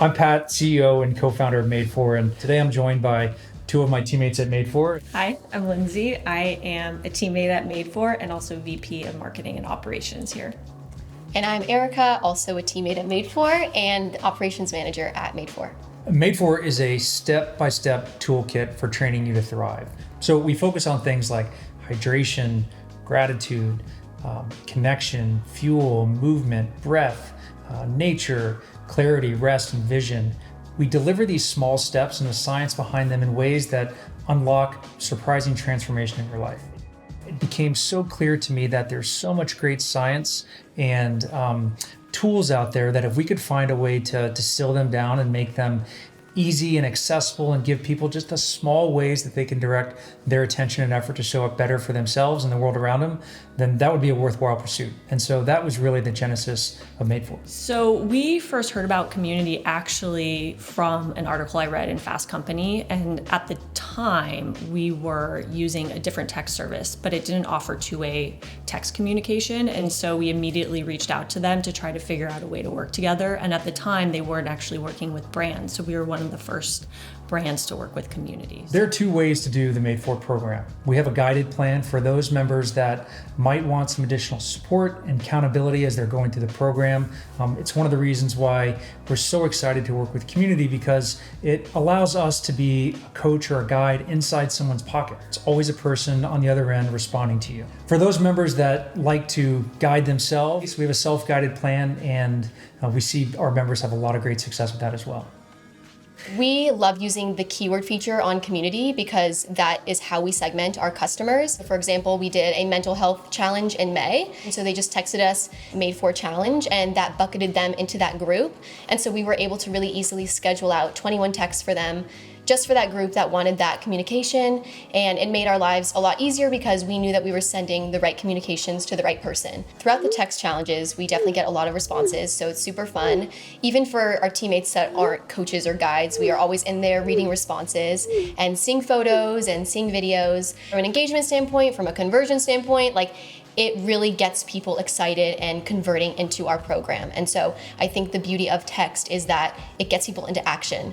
I'm Pat, CEO and co-founder of Madefor, and today I'm joined by two of my teammates at Madefor. Hi, I'm Lindsay. I am a teammate at Madefor and also VP of Marketing and Operations here. And I'm Erica, also a teammate at Madefor and Operations Manager at Madefor. Madefor is a step-by-step toolkit for training you to thrive. So we focus on things like hydration, gratitude, connection, fuel, movement, breath, nature, clarity, rest, and vision. We deliver these small steps and the science behind them in ways that unlock surprising transformation in your life. It became so clear to me that there's so much great science and tools out there that if we could find a way to distill them down and make them easy and accessible and give people just the small ways that they can direct their attention and effort to show up better for themselves and the world around them, then that would be a worthwhile pursuit. And so that was really the genesis of Madefor. So we first heard about Community actually from an article I read in Fast Company. And at the time, we were using a different text service, but it didn't offer two-way text communication. And so we immediately reached out to them to try to figure out a way to work together. And at the time, they weren't actually working with brands. So we were one of the first brands to work with communities. There are two ways to do the Madefor program. We have a guided plan for those members that might want some additional support and accountability as they're going through the program. It's one of the reasons why we're so excited to work with Community, because it allows us to be a coach or a guide inside someone's pocket. It's always a person on the other end responding to you. For those members that like to guide themselves, we have a self-guided plan, and we see our members have a lot of great success with that as well. We love using the keyword feature on Community because that is how we segment our customers. For example, we did a mental health challenge in May. And so they just texted us Madefor challenge, and that bucketed them into that group. And so we were able to really easily schedule out 21 texts for them just for that group that wanted that communication. And it made our lives a lot easier because we knew that we were sending the right communications to the right person. Throughout the text challenges, we definitely get a lot of responses, so it's super fun. Even for our teammates that aren't coaches or guides, we are always in there reading responses and seeing photos and seeing videos. From an engagement standpoint, from a conversion standpoint, it really gets people excited and converting into our program. And so I think the beauty of text is that it gets people into action.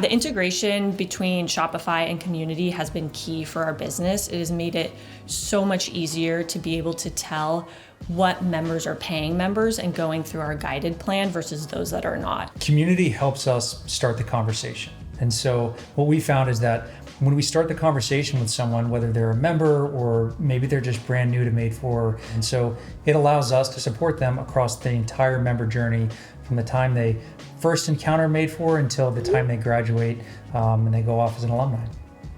The integration between Shopify and Community has been key for our business. It has made it so much easier to be able to tell what members are paying members and going through our guided plan versus those that are not. Community helps us start the conversation. And so what we found is that when we start the conversation with someone, whether they're a member or maybe they're just brand new to Madefor, and so it allows us to support them across the entire member journey from the time they first encounter Madefor until the time they graduate and they go off as an alumni.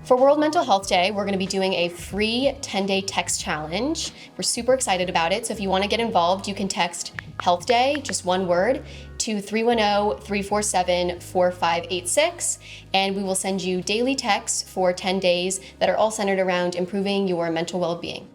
For World Mental Health Day, we're going to be doing a free 10-day text challenge. We're super excited about it. So if you want to get involved, you can text Health Day, just one word, to 310-347-4586. And we will send you daily texts for 10 days that are all centered around improving your mental well-being.